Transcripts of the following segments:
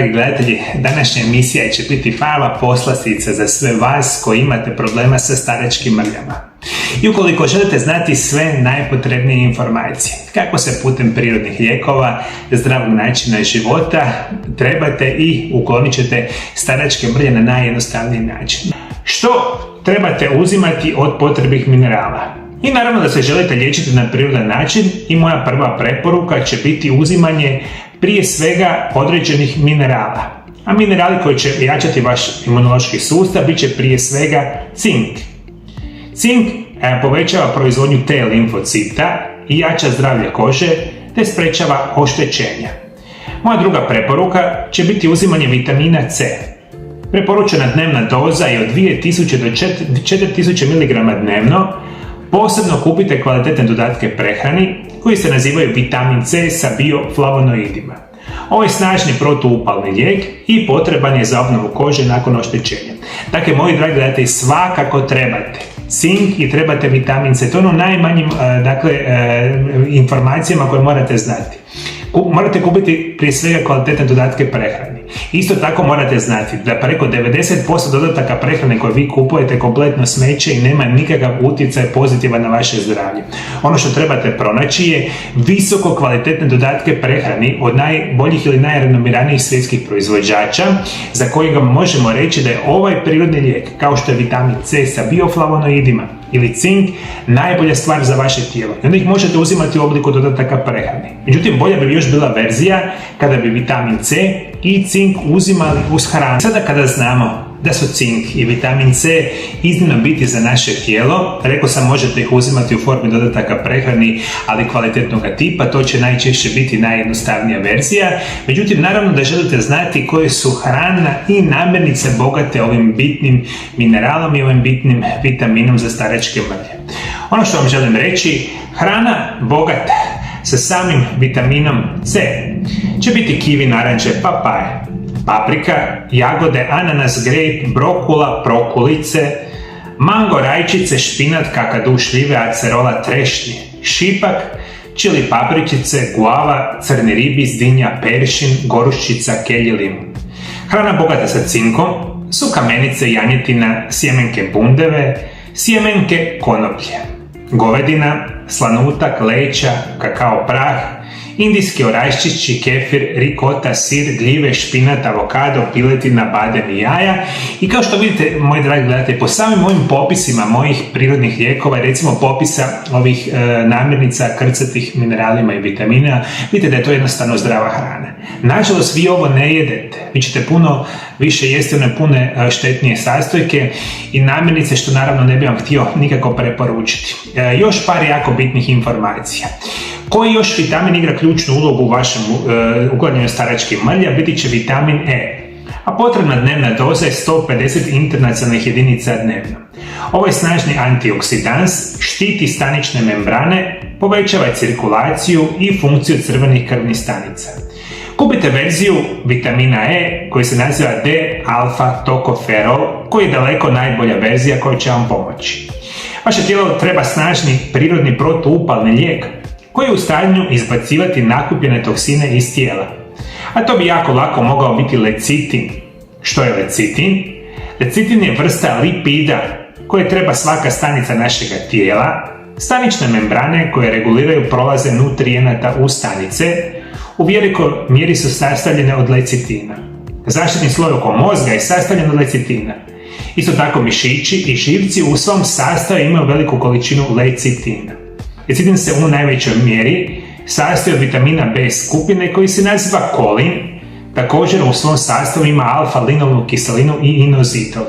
dragi gledatelji, današnja emisija će biti prava poslastica za sve vas koji imate problema sa staračkim mrljama. I ukoliko želite znati sve najpotrebnije informacije, kako se putem prirodnih lijekova, zdravog načina života trebate i uklonit ćete staračke mrlje na najjednostavniji način. Što trebate uzimati od potrebnih minerala? I naravno da se želite liječiti na prirodan način i moja prva preporuka će biti uzimanje prije svega određenih minerala. A minerali koji će jačati vaš imunološki sustav bit će prije svega cink. Cink povećava proizvodnju T limfocita i jača zdravlje kože te sprečava oštećenja. Moja druga preporuka će biti uzimanje vitamina C. Preporučena dnevna doza je od 2000 do 4000 mg dnevno. Posebno kupite kvalitetne dodatke prehrani koji se nazivaju vitamin C sa bioflavonoidima. Ovo je snažni protuupalni lijek i potreban je za obnovu kože nakon oštećenja. Dakle, moji dragi gledatelji, svakako trebate cink i trebate vitamin C. To je ono najmanjim informacijama koje morate znati. Morate kupiti prije svega kvalitetne dodatke prehrani. Isto tako morate znati da preko 90% dodataka prehrane koje vi kupujete kompletno smeće i nema nikakav utjecaj pozitivan na vaše zdravlje. Ono što trebate pronaći je visoko kvalitetne dodatke prehrani od najboljih ili najrenomiranijih svjetskih proizvođača za kojega možemo reći da je ovaj prirodni lijek, kao što je vitamin C sa bioflavonoidima ili cink, najbolja stvar za vaše tijelo. I onda ih možete uzimati u obliku dodataka prehrane. Međutim, bolja bi još bila verzija kada bi vitamin C i cink uzimali uz hranu. Sada kada znamo da su cink i vitamin C iznimno bitni za naše tijelo, rekao sam možete ih uzimati u formi dodataka prehrani, ali kvalitetnog tipa, to će najčešće biti najjednostavnija verzija. Međutim, naravno da želite znati koje su hrana i namirnice bogate ovim bitnim mineralom i ovim bitnim vitaminom za staračke mrlje. Ono što vam želim reći, hrana bogata sa samim vitaminom C će biti kivi, naranče, papaja, paprika, jagode, ananas, grejp, brokula, prokulice, mango, rajčice, špinat, kakadu, šljive, acerola, trešnje, šipak, čili papričice, guava, crni ribis, dinja, peršin, goruščica, kelj i limun. Hrana bogata sa cinkom su kamenice, janjetina, sjemenke bundeve, sjemenke konoplje, govedina, slanutak, leća, kakao prah, indijski oraščići, kefir, rikota, sir, gljive, špinat, avokado, piletina, badem i jaja. I kao što vidite, moji dragi gledatelji, po samim ovim popisima mojih prirodnih lijekova, recimo popisa ovih namirnica krcatih mineralima i vitamina, vidite da je to jednostavno zdrava hrana. Nažalost, vi ovo ne jedete. Vi ćete puno više jesti one pune štetnije sastojke i namirnice, što naravno ne bih vam htio nikako preporučiti. Još par jako bitnih informacija. Koji još vitamin igra ključnu ulogu u vašem uklanjanju staračkih mrlja? Biti će vitamin E, a potrebna dnevna doza je 150 internacionalnih jedinica dnevno. Ovo je snažni antioksidans, štiti stanične membrane, povećava cirkulaciju i funkciju crvenih krvnih stanica. Kupite verziju vitamina E koji se naziva D-alfa-tokoferol, koji je daleko najbolja verzija koja će vam pomoći. Vaše tijelo treba snažni prirodni protuupalni lijek koji je u stanju izbacivati nakupljene toksine iz tijela. A to bi jako lako mogao biti lecitin. Što je lecitin? Lecitin je vrsta lipida koje treba svaka stanica našega tijela, stanične membrane koje reguliraju prolaze nutrijenata u stanice, u velikoj mjeri su sastavljene od lecitina. Zaštitni sloj oko mozga je sastavljen od lecitina. Isto tako mišići i živci u svom sastavu imaju veliku količinu lecitina. Lecitin se u najvećoj mjeri sastoji od vitamina B skupine koji se naziva kolin, također u svom sastavu ima alfa-linovnu kiselinu i inozitol.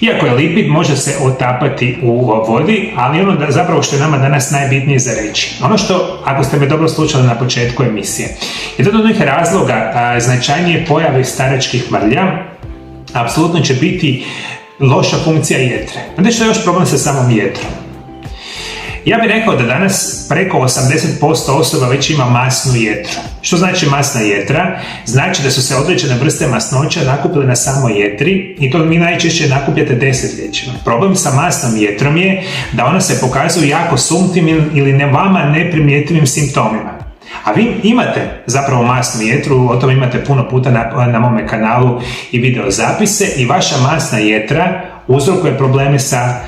Iako je lipid, može se otapati u vodi, ali ono zapravo što je nama danas najbitnije za reći. Ono što, ako ste me dobro slušali na početku emisije, jedan od onih razloga značajnije pojave staračkih mrlja, apsolutno će biti loša funkcija jetre. Znate što je još problem sa samom jetrom? Ja bih rekao da danas preko 80% osoba već ima masnu jetru. Što znači masna jetra? Znači da su se određene vrste masnoća nakupile na samoj jetri i to mi najčešće nakupljate desetljećima. Problem sa masnom jetrom je da ona se pokazuje jako sumnjivim ili vama neprimjetivim simptomima. A vi imate zapravo masnu jetru, o tome imate puno puta na mome kanalu i video zapise, i vaša masna jetra uzrokuje probleme sa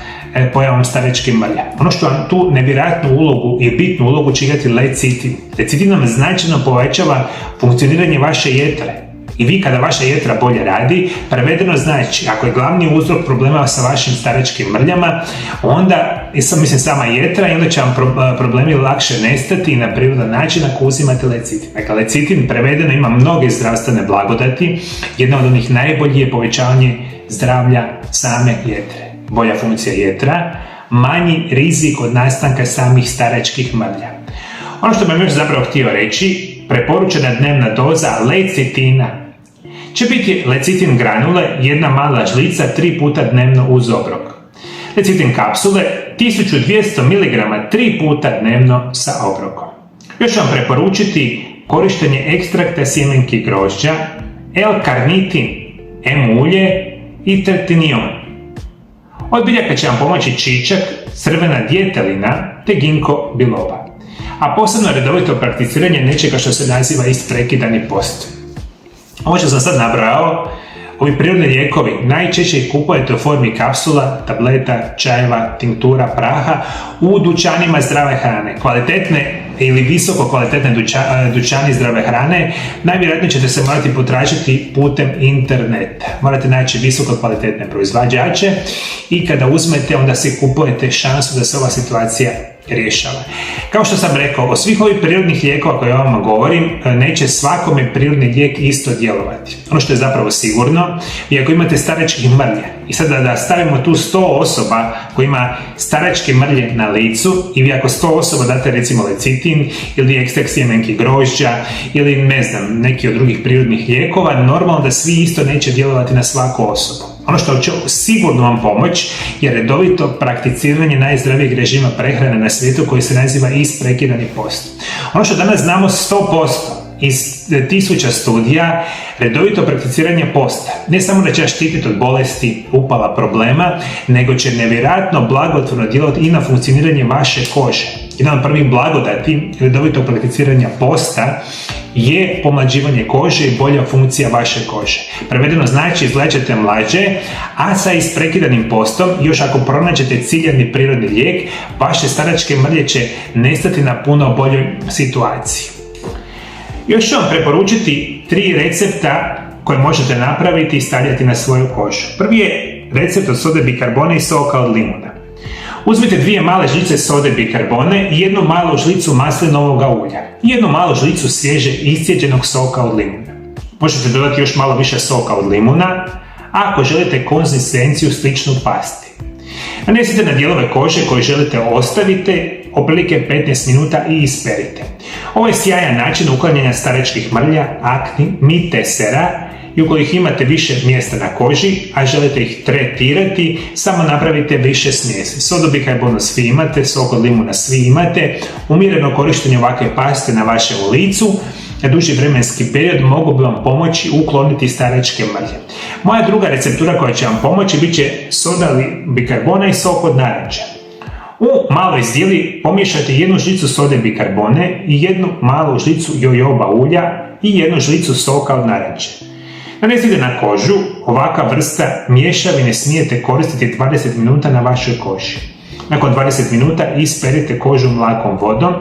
pojavom staračke mrlje. Ono što vam tu nevjerojatnu ulogu i bitnu ulogu će igrati lecitin. Lecitin nam značajno povećava funkcioniranje vaše jetre. I vi kada vaša jetra bolje radi, prevedeno znači, ako je glavni uzrok problema sa vašim staračkim mrljama, onda, sama jetra, i onda će vam problemi lakše nestati na prirodan način ako uzimate lecitin. Dakle, lecitin prevedeno ima mnoge zdravstvene blagodati. Jedna od onih najboljih je povećavanje zdravlja same jetre. Bolja funkcija jetra, manji rizik od nastanka samih staračkih mrlja. Ono što bih još zapravo htio reći, preporučena dnevna doza lecitina će biti lecitin granule, jedna mala žlica 3 puta dnevno uz obrok. Lecitin kapsule 1200 mg 3 puta dnevno sa obrokom. Još ću vam preporučiti korištenje ekstrakta sjemenki grožđa, L-karnitin, M-ulje i tertinion. Od biljaka će vam pomoći čičak, crvena djetelina te ginko biloba. A posebno redovito prakticiranje nečega što se naziva isprekidani post. Ovo što sam sad nabrojao, ovi prirodni lijekovi najčešće ih kupujete u formi kapsula, tableta, čajeva, tinktura, praha u dućanima zdrave hrane. Kvalitetne ili visoko kvalitetne dućani zdrave hrane najvjerojatnije ćete se morati potražiti putem interneta. Morate naći visoko kvalitetne proizvođače i kada uzmete, onda si kupujete šansu da se ova situacija rješava. Kao što sam rekao, od svih ovih prirodnih lijekova koje ja vam govorim, neće svakome prirodni lijek isto djelovati. Ono što je zapravo sigurno, i ako imate staračkih mrlja, i sad da stavimo tu 100 osoba koji ima staračke mrlje na licu, i vi ako 100 osoba date recimo lecitin ili ekstrakt sjemenki grožđa ili ne znam, neki od drugih prirodnih lijekova, normalno da svi isto neće djelovati na svaku osobu. Ono što će sigurno vam pomoći je redovito prakticiranje najzdravijeg režima prehrane na svijetu koji se naziva isprekidani post. Ono što danas znamo 100% iz 1000 studija, redovito prakticiranje posta ne samo da će štititi od bolesti, upala, problema, nego će nevjerojatno blagotvorno djelovati i na funkcioniranje vaše kože. Jedan od prvih blagodati redovitog prakticiranja posta je pomlađivanje kože i bolja funkcija vaše kože. Prevedeno znači izgledat mlađe, a sa isprekidanim postom, još ako pronađete ciljani prirodni lijek, vaše staračke mrlje će nestati na puno boljoj situaciji. Još ću vam preporučiti 3 recepta koje možete napraviti i stavljati na svoju kožu. Prvi je recept od sode bikarbone i soka od limuna. Uzmite 2 male žlice sode bikarbone i 1 malu žlicu maslinovog ulja i 1 malu žlicu svježe iscijeđenog soka od limuna. Možete dodati još malo više soka od limuna, ako želite konzistenciju sličnu pasti. Nanesite na dijelove kože koje želite ostavite otprilike 15 minuta i isperite. Ovo je sjajan način uklanjanja staračkih mrlja, akni, mitesera, i ukoliko imate više mjesta na koži, a želite ih tretirati, samo napravite više smjesi. Sodu bikarbonu svi imate, sok od limuna svi imate, umjereno korištenje ovakve paste na vašem licu, na duži vremenski period mogu bi vam pomoći ukloniti staračke mrlje. Moja druga receptura koja će vam pomoći bit će soda bikarbona i sok od naranče. U maloj zdjeli pomiješajte 1 žlicu sode bikarbone i 1 malu žlicu jojoba ulja i 1 žlicu soka od naranče. Nanesite na kožu, ovakva vrsta mješavine smijete koristiti 20 minuta na vašoj koži. Nakon 20 minuta isperite kožu mlakom vodom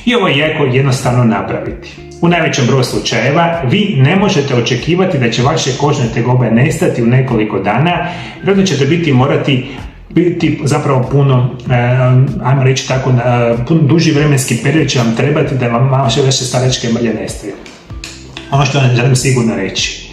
i ovo je jako jednostavno napraviti. U najvećem broju slučajeva vi ne možete očekivati da će vaše kožne tegobe nestati u nekoliko dana, jer onda ćete morati biti zapravo puno, ajmo reći tako, puno duži vremenski period će vam trebati da vam vaše staračke mrlje nestaju. Ono što vam želim sigurno reći.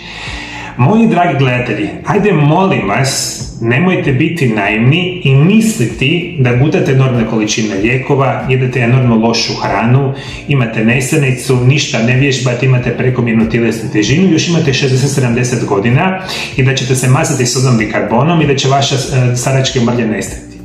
Moji dragi gledatelji, ajde molim vas, nemojte biti naivni i misliti da gutate enormne količine lijekova, jedete enormno lošu hranu, imate nesanicu, ništa ne vježbate, imate prekomjernu tjelesnu težinu, još imate 60-70 godina i da ćete se mazati sodom bikarbonom i da će vaša staračke mrlje nestati.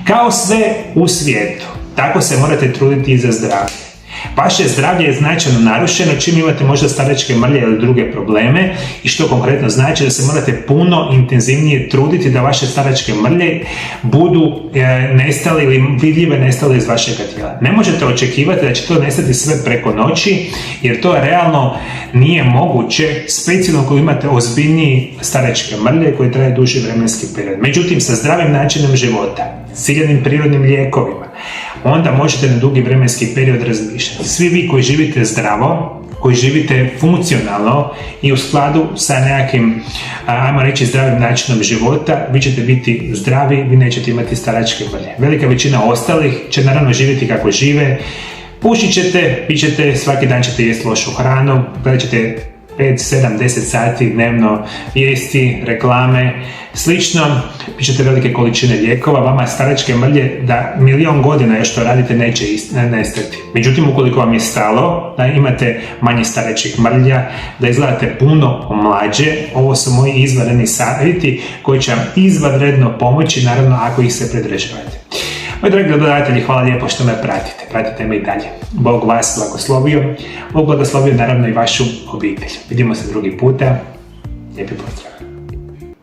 Kao sve u svijetu, tako se morate truditi i za zdravlje. Vaše zdravlje je značajno narušeno čim imate možda staračke mrlje ili druge probleme, i što konkretno znači da se morate puno intenzivnije truditi da vaše staračke mrlje budu nestale ili vidljive nestale iz vašeg tijela. Ne možete očekivati da će to nestati sve preko noći, jer to realno nije moguće, specijalno ako imate ozbiljniji staračke mrlje koji traje duži vremenski period. Međutim, sa zdravim načinom života, ciljanim prirodnim lijekovima, onda možete na dugi vremenski period razmišljati. Svi vi koji živite zdravo, koji živite funkcionalno i u skladu sa nekakvim, ajmo reći, zdravim načinom života, vi ćete biti zdravi, vi nećete imati staračke mrlje. Velika većina ostalih će naravno živjeti kako žive, pušit ćete, pit ćete, svaki dan ćete jesti lošu hranu, gledat ćete 5, 7, 10 sati dnevno vijesti, reklame, slično, pišete velike količine lijekova, vama staračke mrlje da milion godina još to radite neće nestati. Međutim, ukoliko vam je stalo da imate manje staračkih mrlja, da izgledate puno mlađe, ovo su moji izvanredni savjeti koji će vam izvanredno pomoći, naravno ako ih se pridržavate. Moji dragi gledatelji, hvala lijepo što me pratite. Pratite me i dalje. Bog vas blagoslovio. Bog blagoslovio naravno i vašu obitelj. Vidimo se drugi puta. Lijepi pozdrav.